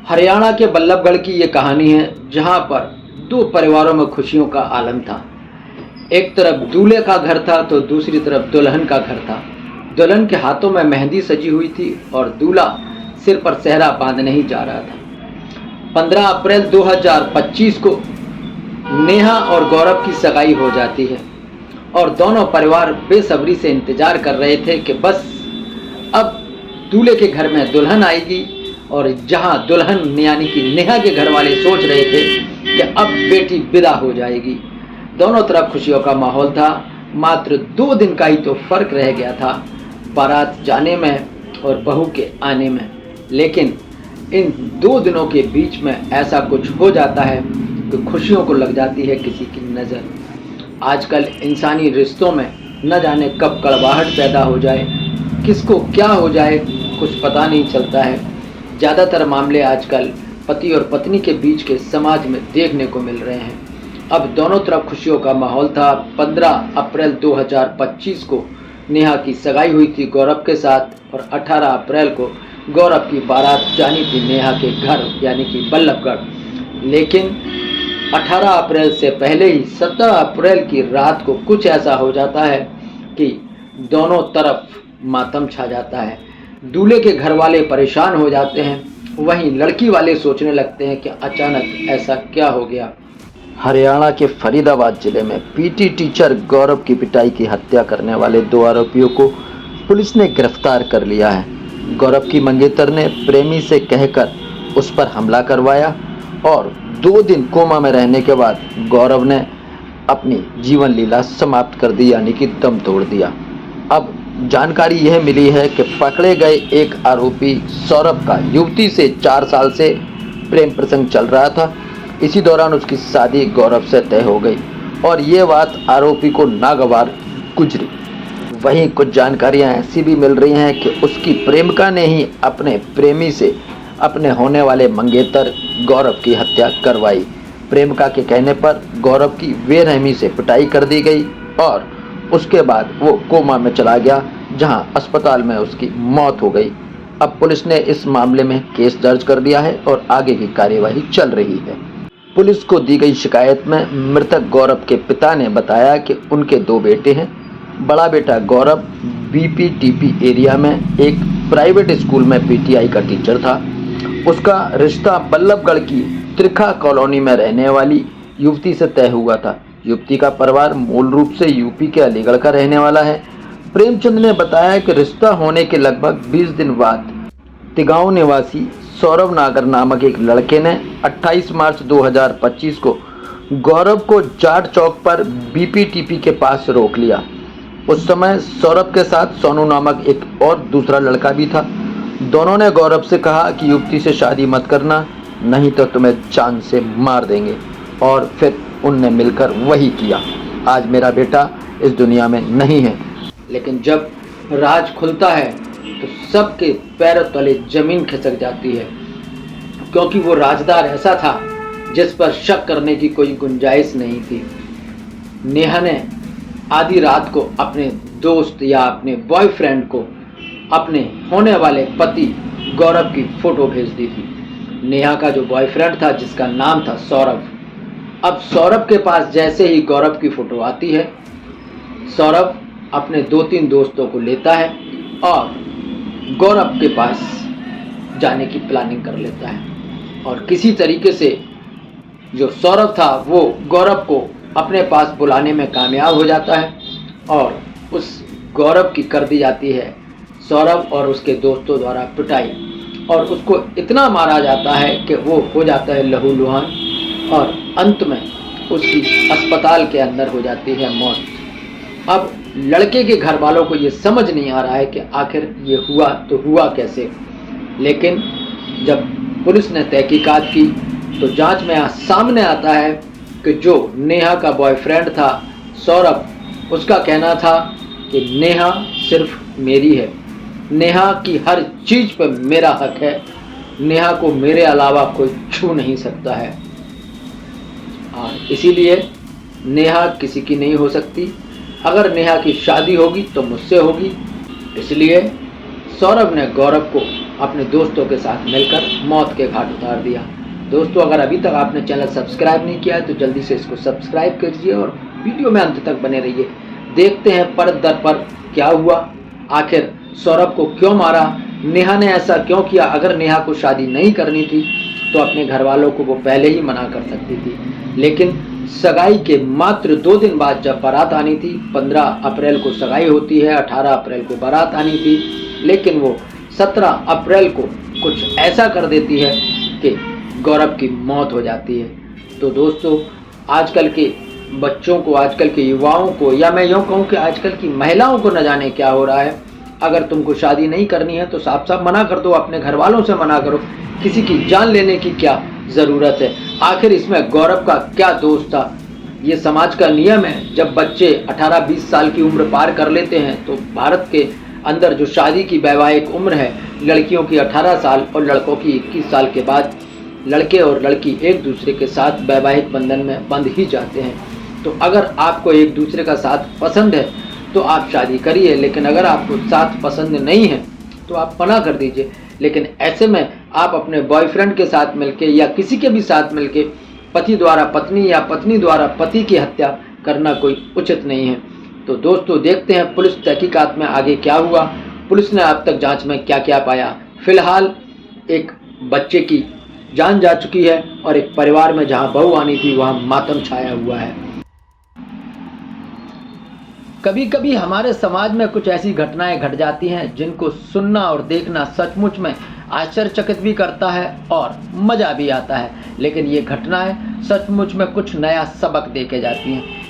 हरियाणा के बल्लभगढ़ की ये कहानी है, जहाँ पर दो परिवारों में खुशियों का आलम था। एक तरफ दूल्हे का घर था तो दूसरी तरफ दुल्हन का घर था। दुल्हन के हाथों में मेहंदी सजी हुई थी और दूल्हा सिर पर सेहरा बांधने ही जा रहा था। 15 अप्रैल 2025 को नेहा और गौरव की सगाई हो जाती है और दोनों परिवार बेसब्री से इंतजार कर रहे थे कि बस अब दूल्हे के घर में दुल्हन आएगी। और जहां दुल्हन यानी कि नेहा के घर वाले सोच रहे थे कि अब बेटी विदा हो जाएगी, दोनों तरफ खुशियों का माहौल था। मात्र 2 दिन का ही तो फर्क रह गया था बारात जाने में और बहू के आने में। लेकिन इन 2 दिनों के बीच में ऐसा कुछ हो जाता है कि खुशियों को लग जाती है किसी की नज़र। आजकल इंसानी रिश्तों में न जाने कब कड़वाहट पैदा हो जाए, किसको क्या हो जाए कुछ पता नहीं चलता है। ज़्यादातर मामले आजकल पति और पत्नी के बीच के समाज में देखने को मिल रहे हैं। अब दोनों तरफ खुशियों का माहौल था। 15 अप्रैल 2025 को नेहा की सगाई हुई थी गौरव के साथ और 18 अप्रैल को गौरव की बारात जानी थी नेहा के घर यानी कि बल्लभगढ़। लेकिन 18 अप्रैल से पहले ही 17 अप्रैल की रात को कुछ ऐसा हो जाता है कि दोनों तरफ मातम छा जाता है। दूल्हे के घर वाले परेशान हो जाते हैं, वहीं लड़की वाले सोचने लगते हैं कि अचानक ऐसा क्या हो गया। हरियाणा के फरीदाबाद जिले में पीटी टीचर गौरव की पिटाई की हत्या करने वाले 2 आरोपियों को पुलिस ने गिरफ्तार कर लिया है। गौरव की मंगेतर ने प्रेमी से कहकर उस पर हमला करवाया और 2 दिन कोमा में रहने के बाद गौरव ने अपनी जीवन लीला समाप्त कर दी यानी कि दम तोड़ दिया। अब जानकारी यह मिली है कि पकड़े गए एक आरोपी सौरभ का युवती से 4 साल से प्रेम प्रसंग चल रहा था। इसी दौरान उसकी शादी गौरव से तय हो गई और ये बात आरोपी को नागवार गुजरी। वहीं कुछ जानकारियां ऐसी भी मिल रही हैं कि उसकी प्रेमिका ने ही अपने प्रेमी से अपने होने वाले मंगेतर गौरव की हत्या करवाई। प्रेमिका के कहने पर गौरव की बेरहमी से पिटाई कर दी गई और उसके बाद वो कोमा में चला गया, जहां अस्पताल में उसकी मौत हो गई। अब पुलिस ने इस मामले में केस दर्ज कर दिया है और आगे की कार्यवाही चल रही है। पुलिस को दी गई शिकायत में मृतक गौरव के पिता ने बताया कि उनके 2 बेटे हैं। बड़ा बेटा गौरव बीपीटीपी एरिया में एक प्राइवेट स्कूल में पीटीआई का टीचर था। उसका रिश्ता बल्लभगढ़ की त्रिखा कॉलोनी में रहने वाली युवती से तय हुआ था। युवती का परिवार मूल रूप से यूपी के अलीगढ़ का रहने वाला है। प्रेमचंद ने बताया कि रिश्ता होने के लगभग 20 दिन बाद तिगांव निवासी सौरभ नागर नामक एक लड़के ने 28 मार्च 2025 को गौरव को जाट चौक पर बीपीटीपी के पास रोक लिया। उस समय सौरभ के साथ सोनू नामक एक और दूसरा लड़का भी था। दोनों ने गौरव से कहा कि युवती से शादी मत करना, नहीं तो तुम्हें जान से मार देंगे, और फिर उनने मिलकर वही किया। आज मेरा बेटा इस दुनिया में नहीं है। लेकिन जब राज खुलता है तो सबके पैरों तले जमीन खिसक जाती है, क्योंकि वो राजदार ऐसा था जिस पर शक करने की कोई गुंजाइश नहीं थी। नेहा ने आधी रात को अपने दोस्त या अपने बॉयफ्रेंड को अपने होने वाले पति गौरव की फोटो भेज दी थी। नेहा का जो बॉयफ्रेंड था जिसका नाम था सौरभ, अब सौरभ के पास जैसे ही गौरव की फोटो आती है, सौरभ अपने 2-3 दोस्तों को लेता है और गौरव के पास जाने की प्लानिंग कर लेता है। और किसी तरीके से जो सौरभ था वो गौरव को अपने पास बुलाने में कामयाब हो जाता है और उस गौरव की कर दी जाती है सौरभ और उसके दोस्तों द्वारा पिटाई, और उसको इतना मारा जाता है कि वो हो जाता है लहूलुहान और अंत में उसकी अस्पताल के अंदर हो जाती है मौत। अब लड़के के घर वालों को ये समझ नहीं आ रहा है कि आखिर ये हुआ तो हुआ कैसे। लेकिन जब पुलिस ने तहकीकात की तो जांच में सामने आता है कि जो नेहा का बॉयफ्रेंड था सौरभ, उसका कहना था कि नेहा सिर्फ मेरी है, नेहा की हर चीज़ पर मेरा हक है, नेहा को मेरे अलावा कोई छू नहीं सकता है और इसीलिए नेहा किसी की नहीं हो सकती। अगर नेहा की शादी होगी तो मुझसे होगी। इसलिए सौरभ ने गौरव को अपने दोस्तों के साथ मिलकर मौत के घाट उतार दिया। दोस्तों, अगर अभी तक आपने चैनल सब्सक्राइब नहीं किया है तो जल्दी से इसको सब्सक्राइब कीजिए और वीडियो में अंत तक बने रहिए। देखते हैं परत दर पर क्या हुआ, आखिर सौरभ को क्यों मारा, नेहा ने ऐसा क्यों किया। अगर नेहा को शादी नहीं करनी थी तो अपने घर वालों को वो पहले ही मना कर सकती थी, लेकिन सगाई के मात्र 2 दिन बाद जब बारात आनी थी, 15 अप्रैल को सगाई होती है, 18 अप्रैल को बारात आनी थी, लेकिन वो 17 अप्रैल को कुछ ऐसा कर देती है कि गौरव की मौत हो जाती है। तो दोस्तों, आजकल के बच्चों को, आजकल के युवाओं को, या मैं यूँ कहूँ कि आजकल की महिलाओं को न जाने क्या हो रहा है। अगर तुमको शादी नहीं करनी है तो साफ साफ मना कर दो, अपने घर वालों से मना करो। किसी की जान लेने की क्या ज़रूरत है। आखिर इसमें गौरव का क्या दोष था। ये समाज का नियम है, जब बच्चे 18-20 साल की उम्र पार कर लेते हैं तो भारत के अंदर जो शादी की वैवाहिक उम्र है, लड़कियों की 18 साल और लड़कों की 21 साल के बाद लड़के और लड़की एक दूसरे के साथ वैवाहिक बंधन में बंध ही जाते हैं। तो अगर आपको एक दूसरे का साथ पसंद है तो आप शादी करिए, लेकिन अगर आपको साथ पसंद नहीं है तो आप मना कर दीजिए। लेकिन ऐसे में आप अपने बॉयफ्रेंड के साथ मिलके या किसी के भी साथ मिलके पति द्वारा पत्नी या पत्नी द्वारा पति की हत्या करना कोई उचित नहीं है। तो दोस्तों, देखते हैं पुलिस तहकीकात में आगे क्या हुआ, पुलिस ने अब तक जांच में क्या क्या पाया। फिलहाल एक बच्चे की जान जा चुकी है और एक परिवार में जहां बहू आनी थी वहां मातम छाया हुआ है। कभी कभी हमारे समाज में कुछ ऐसी घटनाएं घट जाती हैं जिनको सुनना और देखना सचमुच में आश्चर्यचकित भी करता है और मज़ा भी आता है, लेकिन ये घटनाएं सचमुच में कुछ नया सबक दे के जाती हैं।